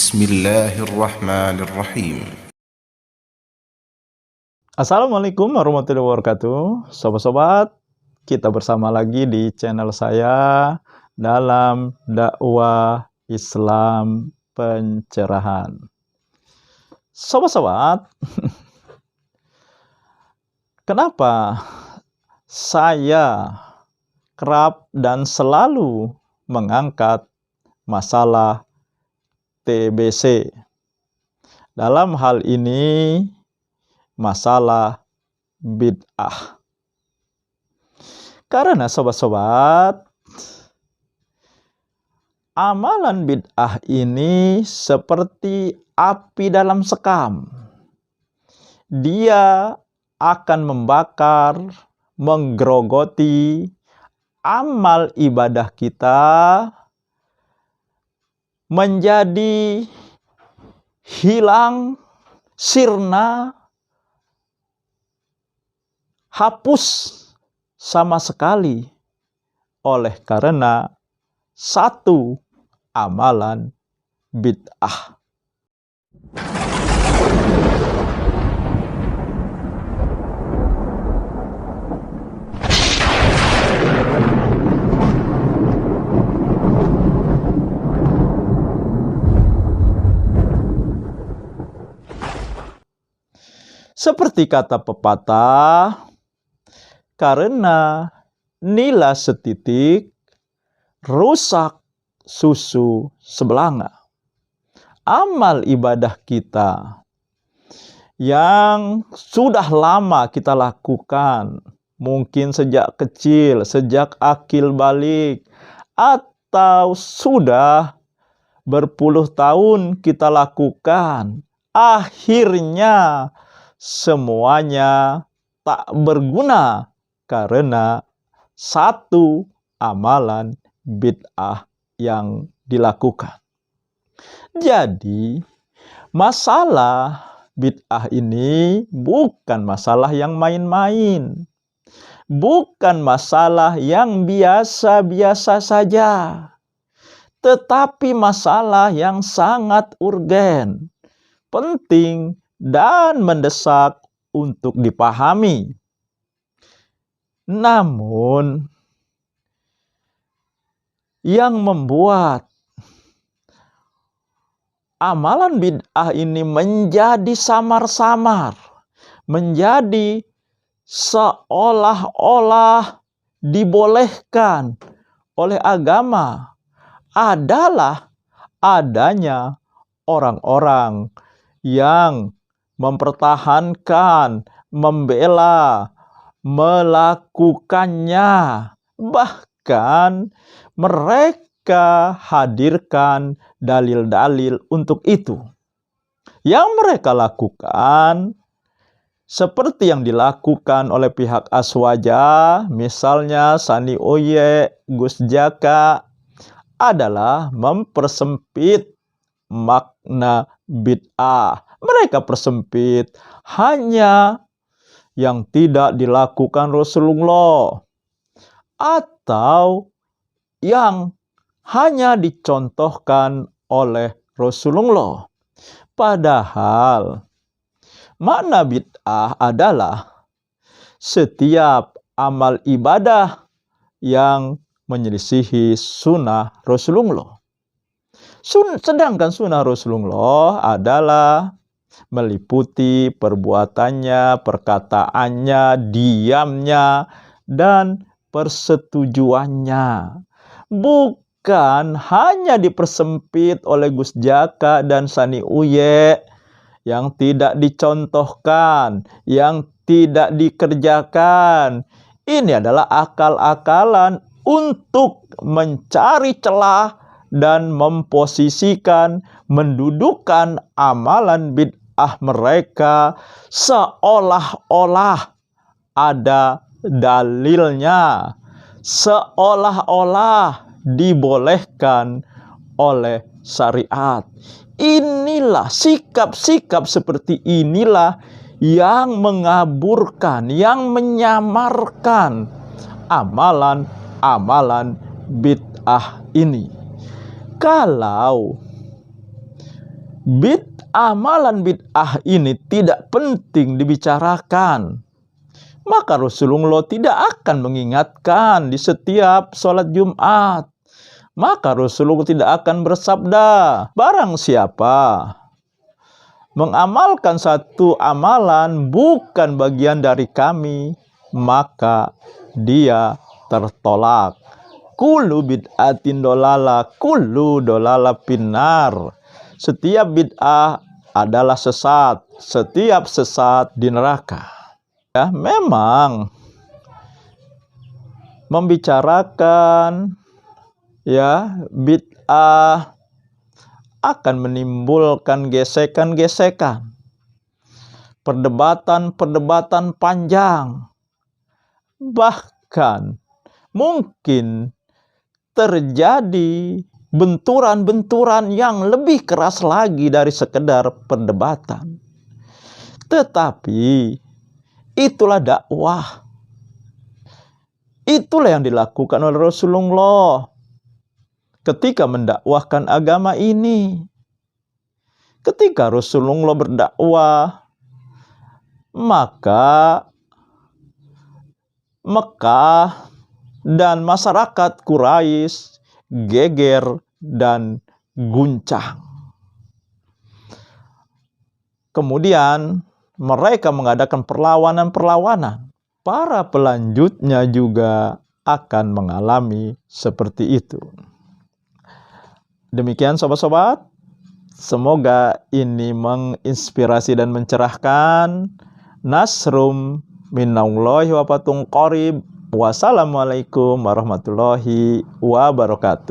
Bismillahirrahmanirrahim. Assalamualaikum warahmatullahi wabarakatuh. Sobat-sobat, kita bersama lagi di channel saya dalam dakwah Islam pencerahan. Sobat-sobat, kenapa saya kerap dan selalu mengangkat masalah TBC? Dalam hal ini masalah bid'ah. Karena sobat-sobat, amalan bid'ah ini seperti api dalam sekam. Dia akan membakar, menggerogoti amal ibadah kita menjadi hilang, sirna, hapus sama sekali oleh karena satu amalan bid'ah. Seperti kata pepatah, karena nila setitik, rusak susu sebelanga. Amal ibadah kita yang sudah lama kita lakukan, mungkin sejak kecil, sejak akil balik, atau sudah berpuluh tahun kita lakukan, akhirnya semuanya tak berguna karena satu amalan bid'ah yang dilakukan. Jadi, masalah bid'ah ini bukan masalah yang main-main. Bukan masalah yang biasa-biasa saja. Tetapi masalah yang sangat urgen, penting, dan mendesak untuk dipahami. Namun, yang membuat amalan bid'ah ini menjadi samar-samar, menjadi seolah-olah dibolehkan oleh agama, adalah adanya orang-orang yang mempertahankan, membela, melakukannya. Bahkan mereka hadirkan dalil-dalil untuk itu. Yang mereka lakukan seperti yang dilakukan oleh pihak Aswaja, misalnya Sani Oye, Gus Jaka, adalah mempersempit makna bid'ah. Mereka persempit hanya yang tidak dilakukan Rasulullah atau yang hanya dicontohkan oleh Rasulullah. Padahal makna bid'ah adalah setiap amal ibadah yang menyelisihi sunnah Rasulullah. Sedangkan sunnah Rasulullah adalah meliputi perbuatannya, perkataannya, diamnya, dan persetujuannya. Bukan hanya dipersempit oleh Gus Jaka dan Sani Uye yang tidak dicontohkan, yang tidak dikerjakan. Ini adalah akal-akalan untuk mencari celah dan memposisikan, mendudukan amalan bid'ah mereka seolah-olah ada dalilnya, seolah-olah dibolehkan oleh syariat. Inilah sikap-sikap seperti inilah yang mengaburkan, yang menyamarkan amalan-amalan bid'ah ini. Kalau amalan bid'ah ini tidak penting dibicarakan, maka Rasulullah tidak akan mengingatkan di setiap sholat Jumat. Maka Rasulullah tidak akan bersabda, barang siapa mengamalkan satu amalan bukan bagian dari kami, maka dia tertolak. Kullu bid'atin dolala, kullu dolala finnar. Setiap bid'ah adalah sesat, setiap sesat di neraka. Ya, memang membicarakan ya bid'ah akan menimbulkan gesekan-gesekan, perdebatan-perdebatan panjang, bahkan mungkin terjadi benturan-benturan yang lebih keras lagi dari sekedar perdebatan. Tetapi itulah dakwah. Itulah yang dilakukan oleh Rasulullah ketika mendakwahkan agama ini. Ketika Rasulullah berdakwah, maka Mekah dan masyarakat Quraisy geger dan guncang. Kemudian mereka mengadakan perlawanan-perlawanan. Para pelanjutnya juga akan mengalami seperti itu. Demikian sobat-sobat, semoga ini menginspirasi dan mencerahkan. Nasrum minallahi wa fatun qarib. Wassalamualaikum warahmatullahi wabarakatuh.